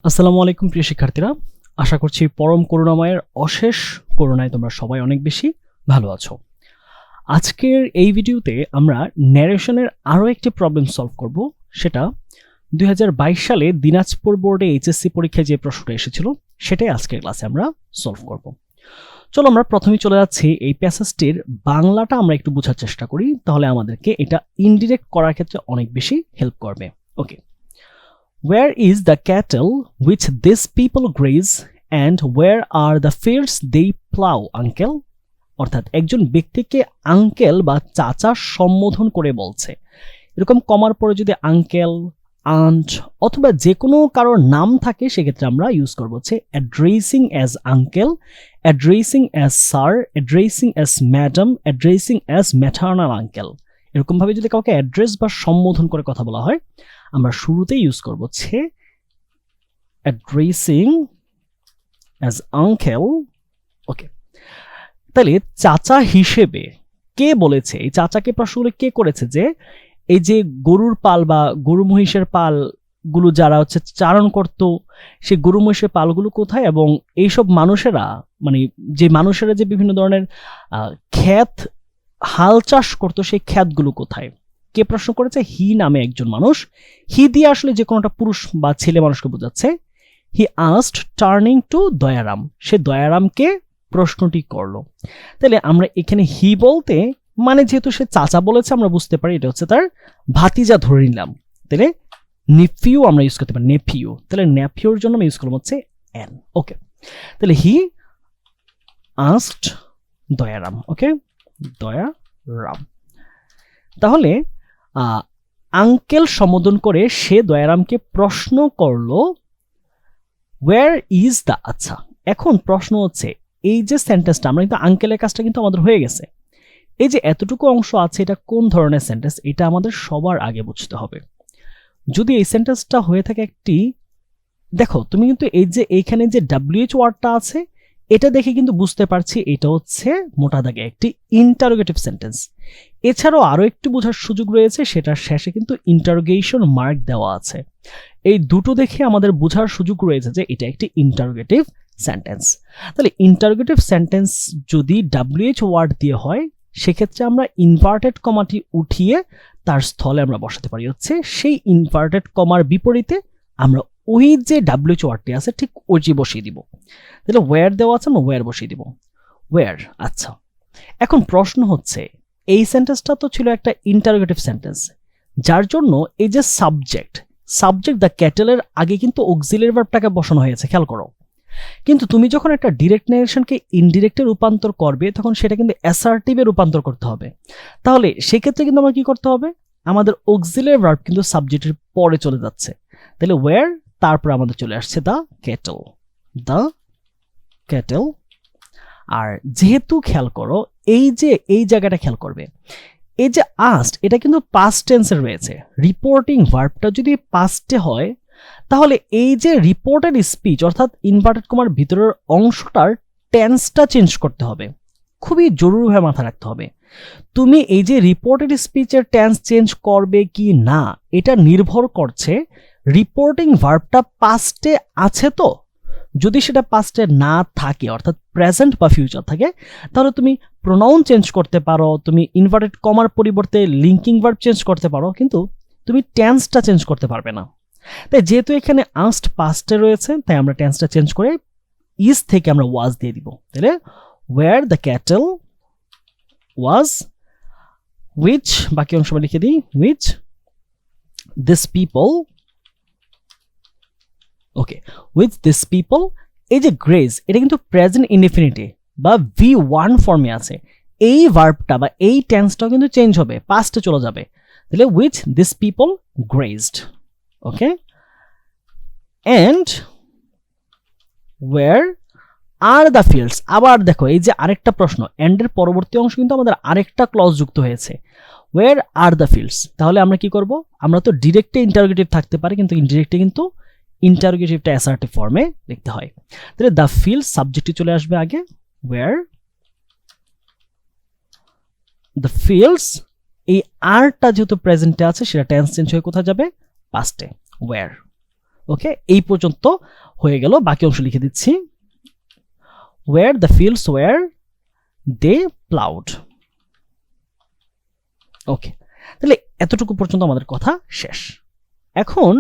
আসসালামু আলাইকুম প্রিয় শিক্ষার্থীরা, আশা করছি পরম করুণাময়ের অশেষ করুণায় তোমরা সবাই অনেক বেশি ভালো আছো। আজকের এই ভিডিওতে আমরা ন্যারেশনের আরও একটি প্রবলেম সলভ করব। সেটা 2022 সালে দিনাজপুর বোর্ডে এইচএসসি পরীক্ষায় যে প্রশ্নটা এসেছিল সেটাই আজকের ক্লাসে আমরা সলভ করব। চলো আমরা প্রথমেই চলে যাচ্ছি এই প্যাসেজটির বাংলাটা আমরা একটু বোঝার চেষ্টা করি, তাহলে আমাদেরকে এটা ইনডিরেক্ট করার ক্ষেত্রে অনেক বেশি হেল্প করবে। ওকে, Where is the cattle which these people graze and where are the fields they plow, uncle? অর্থাৎ একজন ব্যক্তিকে আঙ্কেল বা চাচা সম্বোধন করে বলছে। এরকম কমার পরে যদি আঙ্কেল, আন্ট অথবা যে কোনো কারোর নাম থাকে সেক্ষেত্রে আমরা ইউজ করবো হচ্ছে addressing as uncle, addressing as sir, addressing as madam, addressing as maternal uncle. এরকমভাবে যদি কাউকে অ্যাড্রেস বা সম্বোধন করে কথা বলা হয় আমরা শুরুতেই ইউজ করব হচ্ছে অ্যাড্রেসিং অ্যাজ আঙ্কেল। ওকে, তাহলে চাচা হিসেবে কে বলেছে, এই চাচাকে প্রশ্নগুলো কে করেছে যে এই যে গরুর পাল বা গরু মহিষের পাল গুলো যারা হচ্ছে চারণ করত, সেই গরু মহিষের পালগুলো কোথায়, এবং এইসব মানুষেরা মানে যে মানুষেরা যে বিভিন্ন ধরনের ক্ষেত হাল চাষ করতো সেই ক্ষেতগুলো কোথায়, কে প্রশ্ন করেছে? হি নামে একজন মানুষ। হি দিয়ে আসলে যে কোনোটা পুরুষ বা ছেলে মানুষকে বোঝাচ্ছে। He asked turning to Dayaram, সে দয়ারামকে প্রশ্নটি করলো। তাহলে আমরা এখানে হি বলতে মানে যেহেতু সে চাচা বলেছে আমরা বুঝতে পারি এটা হচ্ছে তার ভাতিজা ধরে নিলাম। তাহলে নেফিউ আমরা ইউজ করতে পারি, নেফিউ। তাহলে নেফিউর জন্য আমি ইউজ করলাম হচ্ছে এন। ওকে, তাহলে হি আস্কড দয়ারাম। ওকে, দয়ারাম। তাহলে আঙ্কেল সম্বোধন করে সে দয়ারামকে প্রশ্ন করলো ওয়্যার ইজ দ্য। আচ্ছা, এখন প্রশ্ন হচ্ছে এই যে সেন্টেন্সটা আমরা কিন্তু আঙ্কেলের কাজটা কিন্তু আমাদের হয়ে গেছে, এই যে এতটুকু অংশ আছে এটা কোন ধরনের সেন্টেন্স এটা আমাদের সবার আগে বুঝতে হবে। যদি এই সেন্টেন্সটা হয়ে থাকে একটি, দেখো তুমি কিন্তু এই যে এইখানে যে WH ওয়ার্ডটা আছে এটা দেখে কিন্তু বুঝতে পারছি এটা হচ্ছে মোটা দাগে একটি ইন্টারোগেটিভ সেন্টেন্স। এছাড়াও আরো একটু বোঝার সুযোগ রয়েছে, সেটার শেষে কিন্তু ইন্টারোগেশন মার্ক দেওয়া আছে। এই দুটো দেখে আমাদের বোঝার সুযোগ রয়েছে যে এটা একটি ইন্টারোগেটিভ সেন্টেন্স। তাহলে ইন্টারোগেটিভ সেন্টেন্স যদি WH ওয়ার্ড দিয়ে হয় সেক্ষেত্রে আমরা ইনভার্টেড কমাটি উঠিয়ে তার স্থলে আমরা বসাতে পারি হচ্ছে সেই ইনভার্টেড কমার বিপরীতে আমরা ওই যে WH ওয়ার্ডটি আছে ঠিক ওই বসিয়ে দিব। তাহলে ওয়্যার দেওয়া আছে আমরা ওয়্যার বসিয়ে দিব, ওয়্যার। আচ্ছা, এখন প্রশ্ন হচ্ছে এই সেন্টেন্সটা তো ছিল একটা ইন্টারোগেটিভ সেন্টেন্স, যার জন্য এই যে সাবজেক্ট দ্য ক্যাটেলের আগে কিন্তু অক্সিলারি ভার্বটাকে বসানো হয়েছে, খেয়াল করো। কিন্তু তুমি যখন একটা ডিরেক্ট ন্যারেশনকে ইনডিরেক্টে রূপান্তর করবে তখন সেটা কিন্তু অ্যাসার্টিভে রূপান্তর করতে হবে। তাহলে সেক্ষেত্রে কিন্তু আমার কি করতে হবে, আমাদের অক্সিলারি ভার্ব কিন্তু সাবজেক্টের পরে চলে যাচ্ছে। তাহলে ওয়্যার, তারপর আমাদের চলে আসছে দ্য ক্যাটেল, দ্য ক্যাটেল। আর যেহেতু খেয়াল করো এই যে এই জায়গাটা খেয়াল করবে, এই যে আস্ট এটা কিন্তু পাস্ট টেন্সে রয়েছে। রিপোর্টিং ভার্বটা যদি পাস্টে হয় তাহলে এই যে রিপোর্টেড স্পিচ অর্থাৎ ইনভার্টেড কমার ভিতরের অংশটার টেন্সটা চেঞ্জ করতে হবে, খুবই জরুরিভাবে মাথায় রাখতে হবে। তুমি এই যে রিপোর্টেড স্পিচের টেন্স চেঞ্জ করবে কি না এটা নির্ভর করছে রিপোর্টিং ভার্বটা পাস্টে আছে তো। যদি সেটা পাস্টে না থাকে অর্থাৎ প্রেজেন্ট বা ফিউচার থাকে তাহলে তুমি প্রোনাউন চেঞ্জ করতে পারো, তুমি ইনভার্টেড কমার পরিবর্তে লিঙ্কিং ভার্ব চেঞ্জ করতে পারো, কিন্তু তুমি টেন্সটা চেঞ্জ করতে পারবে না। তাই যেহেতু এখানে আস্ট পাস্টে রয়েছে তাই আমরা টেন্সটা চেঞ্জ করে ইজ থেকে আমরা ওয়াজ দিয়ে দিব। তাহলে where the cattle was, which বাকি অংশ লিখে দিই, which this people. Okay, with this people. এই যে গ্রেজ এটা কিন্তু প্রেজেন্ট ইনডিফিনিটে বা V1 ফর্মে আছে, এই ভার্বটা বা এই টেন্সটাও কিন্তু চেঞ্জ হবে, পাস্টে চলে যাবে। তাহলে with this people grazed. Okay, and where are the fields. আবার দেখো এই যে আরেকটা প্রশ্ন, এন্ডের পরবর্তী অংশ কিন্তু আমাদের আরেকটা ক্লজ যুক্ত হয়েছে, ওয়্যার আর দ্য ফিল্ডস। তাহলে আমরা কি করব, আমরা তো ডিরেক্টে ইন্টারোগেটিভ থাকতে পারি কিন্তু ইনডিরেক্টে কিন্তু ইন্টারোগেটিভটা অ্যাসার্টিভ ফর্মে লিখতে হয়। তাহলে দ্য ফিল্ড সাবজেক্টটি চলে আসবে আগে, ওয়্যার দ্য ফিল্ডস। এই আরটা যেহেতু প্রেজেন্টে আছে সেটা টেন্স চেঞ্জ হয়ে কোথায় যাবে, পাস্টে, ওয়্যার ওকে, এই পর্যন্ত হয়ে গেল। বাকি অংশ লিখে দিচ্ছি, where the fields were they plowed। ওকে, তাহলে এতটুকু পর্যন্ত আমাদের কথা শেষ। এখন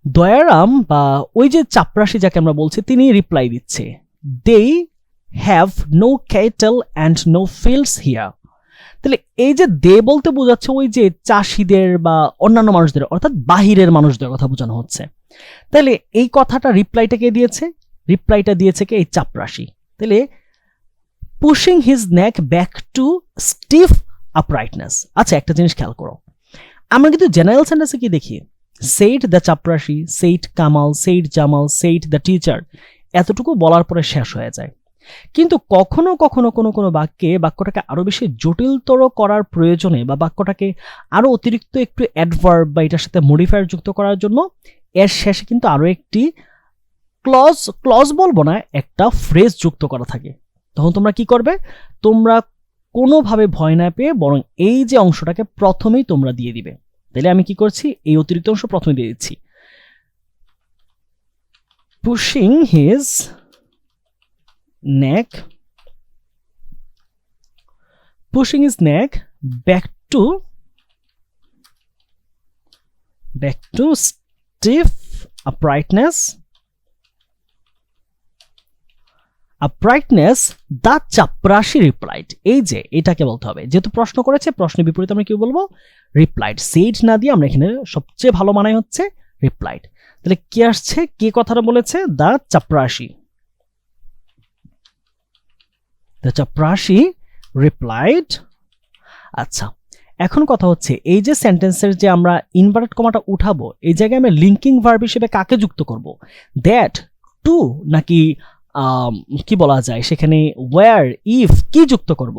দয়ারাম বা ওই যে চাপরাশি যাকে আমরা বলছি, তিনি রিপ্লাই দিচ্ছে, they have no cattle and no fields here। তাহলে এই যে দে বলতে বোঝাচ্ছে ওই যে চাষিদের বা অন্যান্য মানুষদের, অর্থাৎ বাহিরের মানুষদের কথা বোঝানো হচ্ছে। তাহলে এই কথাটা রিপ্লাইটা কে দিয়েছে? রিপ্লাইটা দিয়েছে কে? এই চাপরাশি। তাহলে pushing his neck back to stiff uprightness. আচ্ছা, একটা জিনিস খেয়াল করো, আমরা কিন্তু জেনারেল সেন্টেন্সে কি দেখি? Said the chaprasi, said Kamal, said Jamal, said the teacher, এতটুকু বলার পরে শেষ হয়ে যায়। কিন্তু কখনো কখনো কোনো কোনো বাক্যে বাক্যটাকে আরো বেশি জটিলতর করার প্রয়োজনে বা বাক্যটাকে আরো অতিরিক্ত একটু অ্যাডভার্ব বা এটার সাথে মডিফায়ার যুক্ত করার জন্য এর শেষে কিন্তু আরো একটি ক্লজ বলবো না, একটা ফ্রেজ যুক্ত করা থাকে। তখন তোমরা কি করবে? তোমরা কোনোভাবে ভয় না পেয়ে বরং এই যে অংশটাকে প্রথমেই তোমরা দিয়ে দিবে। তাহলে আমি কি করছি? এই অতিরিক্ত অংশ প্রথমে দিয়ে দিচ্ছি, pushing his neck back to stiff uprightness the চাপরাশি replied। এই যে এটাকে বলতে হবে, যেহেতু প্রশ্ন করেছে, প্রশ্নের বিপরীতে আমরা কি বলবো? রিপ্লাইড। সেইড না দিয়ে আমরা এখানে সবচেয়ে ভালো মানায় হচ্ছে রিপ্লাইড। তাহলে কি আসছে? কে কথাটা বলেছে? দা চাপরাশি। The চাপরাশি replied। আচ্ছা, এখন কথা হচ্ছে এই যে সেন্টেন্সের যে আমরা ইনভার্টেড কমাটা উঠাবো, এই জায়গায় আমি লিঙ্কিং ভার্ব হিসেবে কাকে যুক্ত করব? দ্যাট, টু, নাকি কি বলা যায় সেখানে ওয়্যার, ইফ, কি যুক্ত করব?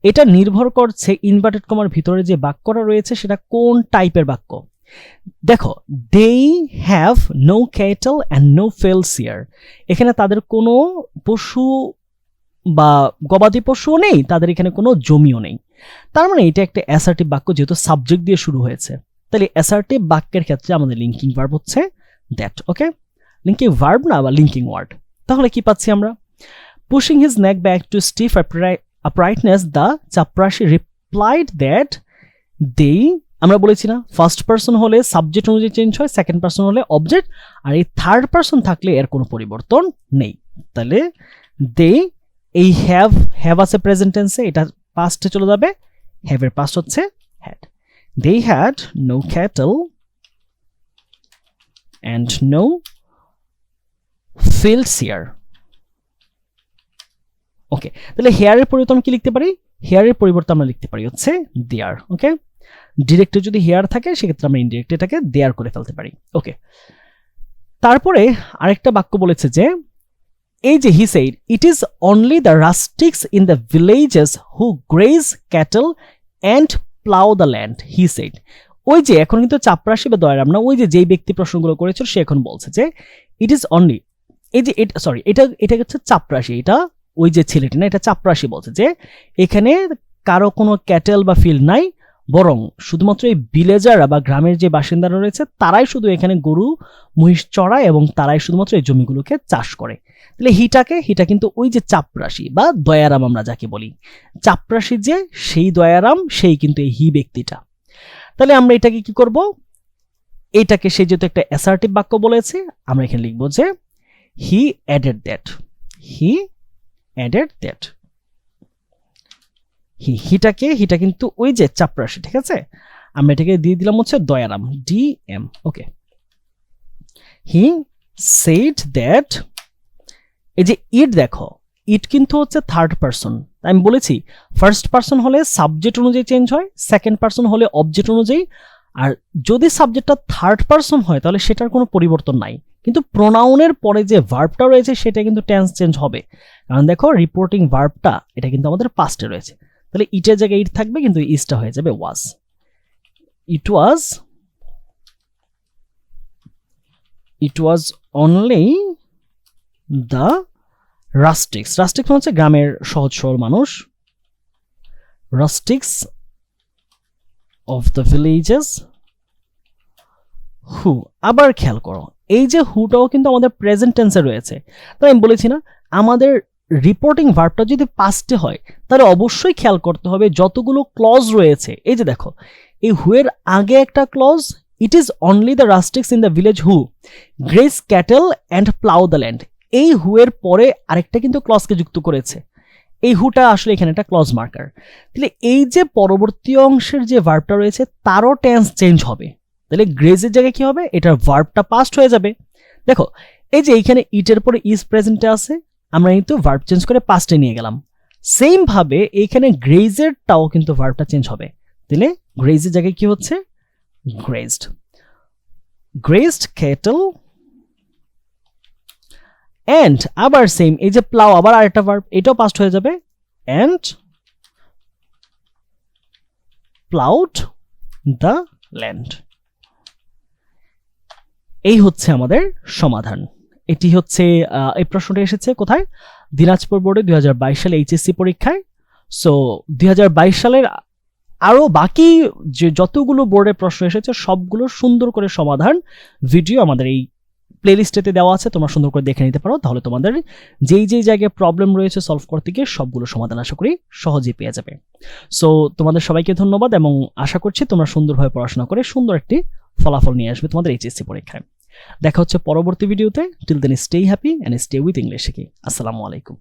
এটা নির্ভর করছে ইনভার্টেড কমার ভিতরে যে বাক্যটা রয়েছে সেটা কোন টাইপের বাক্য। দেখো, they have no cattle and no fields here, এখানে তাদের কোনো পশু বা গবাদি পশুও নেই, তাদের এখানে কোনো জমিও নেই। তার মানে এটা একটা অ্যাসার্টিভ বাক্য, যেহেতু সাবজেক্ট দিয়ে শুরু হয়েছে। তাহলে অ্যাসার্টিভ বাক্যের ক্ষেত্রে আমাদের লিঙ্কিং ভার্ব হচ্ছে দ্যাট। ওকে, লিঙ্কিং ভার্ব না বা লিঙ্কিং ওয়ার্ড। তাহলে কি পাচ্ছি আমরা? Pushing his neck back to stiff uprightness the chaprasi replied that they, আমরা বলেছি না ফার্স্ট পারসন হলে সাবজেক্ট অনুযায়ী চেঞ্জ হয়, সেকেন্ড পারসন হলে অবজেক্ট, আর এই থার্ড পারসন থাকলে এর কোনো পরিবর্তন নেই। তাহলে দে, এই হ্যাভ আছে প্রেজেন্ট টেন্সে, এটা পাস্টে চলে যাবে, হ্যাভ এর পাস্ট হচ্ছে had. They had no cattle and no fields here. Okay, তাহলে হেয়ারের পরিবর্তন কি লিখতে পারি? হেয়ারের পরিবর্তন আমরা লিখতে পারি হচ্ছে দেয়ার। ওকে, ডিরেক্টে যদি হেয়ার থাকে সেক্ষেত্রে আমরা ইনডিরেক্ট এটাকে দেয়ার করে ফেলতে পারি। ওকে, তারপরে আরেকটা বাক্য বলেছে যে এই যে he said it is only the rustics in the villages who graze cattle and plough the land, he said. ওই যে এখন কিন্তু চাপরাশি বা দয়ারাম না, ওই যে যেই ব্যক্তি প্রশ্নগুলো করেছিল সে এখন বলছে যে ইট ইজ অনলি, এই যে সরি এটা হচ্ছে চাপরাশি, এটা ওই যে ছেলেটি না, এটা চাপরাশি বলছে যে এখানে কারো কোনো ক্যাটেল বা ফিল্ড নাই, বরং শুধুমাত্র এই ভিলেজাররা বা গ্রামের যে বাসিন্দারা রয়েছে তারাই শুধু এখানে গরু মহিষ চড়ায় এবং তারাই শুধুমাত্র এই জমিগুলোকে চাষ করে। তাহলে হিটা কিন্তু ওই যে চাপরাশি বা দয়ারাম আমরা যাকে বলি, চাপরাশি যে সেই দয়ারাম সেই কিন্তু এই হি ব্যক্তিটা। তাহলে আমরা এটাকে কি করব? এটাকে সে যেহেতু একটা অ্যাসার্টিভ বাক্য বলেছে, আমরা এখানে লিখবো যে he added that, he added that. হিটা কিন্তু ওই যে চাপরাশি, ঠিক আছে? আমরা এটাকে দিয়ে দিলাম হচ্ছে Dayaram, D M. Okay, he said that, এই যে ইট, দেখো ইট কিন্তু হচ্ছে থার্ড পারসন। আমি বলেছি ফার্স্ট পারসন হলে সাবজেক্ট অনুযায়ী চেঞ্জ হয়, সেকেন্ড পারসন হলে অবজেক্ট অনুযায়ী, আর যদি সাবজেক্টটা থার্ড পারসন হয় তাহলে সেটার কোনো পরিবর্তন নাই। কিন্তু প্রোনাউনের পরে যে ভার্বটা রয়েছে সেটা কিন্তু টেন্স চেঞ্জ হবে, কারণ দেখো রিপোর্টিং ভার্বটা এটা কিন্তু আমাদের পাস্টে রয়েছে। তাহলে ইটের জায়গায় ইট থাকবে কিন্তু ইসটা হয়ে যাবে ওয়াজ। ইট ওয়াজ অনলি দ্য রাস্টিক্স, রাস্টিক্স হচ্ছে গ্রামের সহজ সরল মানুষ, রাস্টিক্স অফ দ্য ভিলেজেস হু। আবার খেয়াল করো, এই যে হুটাও কিন্তু আমাদের প্রেজেন্ট টেন্সে রয়েছে। তাই আমি বলেছি না, আমাদের রিপোর্টিং ভার্বটা যদি পাস্টে হয় তাহলে অবশ্যই খেয়াল করতে হবে যতগুলো ক্লজ রয়েছে। এই যে দেখো, এই হুয়ের আগে একটা clause, it is only the rustics in the village who graze cattle and plough the land. এই হুয়ের পরে আরেকটা কিন্তু ক্লজকে যুক্ত করেছে। এই হুটা আসলে এখানে একটা ক্লজ মার্কার। তাহলে এই যে পরবর্তী অংশের যে ভার্বটা রয়েছে তারও টেন্স চেঞ্জ হবে। তাহলে গ্রেজের জায়গায় কি হবে, এটার ভার্বটা পাস্ট হয়ে যাবে। দেখো, এই যে এইখানে ইটের পরে ইজ প্রেজেন্টে আছে, আমরা কিন্তু ভার্ব চেঞ্জ করে পাস্টে নিয়ে গেলাম। সেম ভাবে এইখানে গ্রেজেরটাও কিন্তু ভার্বটা চেঞ্জ হবে। তাহলে গ্রেজের জায়গায় কি হচ্ছে, গ্রেজড। গ্রেজড ক্যাটল অ্যান্ড আবার সেম, এই যে প্লাউ আবার আরেকটা ভার্ব, এটাও পাস্ট হয়ে যাবে, অ্যান্ড প্লাউড দ্য ল্যান্ড। এই হচ্ছে আমাদের সমাধান। এটি হচ্ছে এই প্রশ্নটা এসেছে কোথায়, দিনাজপুর বোর্ডে 2022 সালে এইচএসসি পরীক্ষায়। সো 2022 সালের আরো বাকি যে যতগুলো বোর্ডে প্রশ্ন এসেছে সবগুলো সুন্দর করে সমাধান ভিডিও আমাদের এই প্লেলিস্টেতে দেওয়া আছে, তোমরা সুন্দর করে দেখে নিতে পারো। তাহলে তোমাদের যেই যেই জায়গায় প্রবলেম রয়েছে সলভ করতে গিয়ে সবগুলো সমাধান আশা করি সহজেই পেয়ে যাবে। সো তোমাদের সবাইকে ধন্যবাদ এবং আশা করছি তোমরা সুন্দরভাবে পড়াশোনা করে সুন্দর একটি ফলাফল নিয়ে আসবে তোমাদের এইচএসসি পরীক্ষায়। দেখা হচ্ছে পরবর্তী ভিডিওতে। Till then stay happy and stay with English শিখি। আসসালামু আলাইকুম।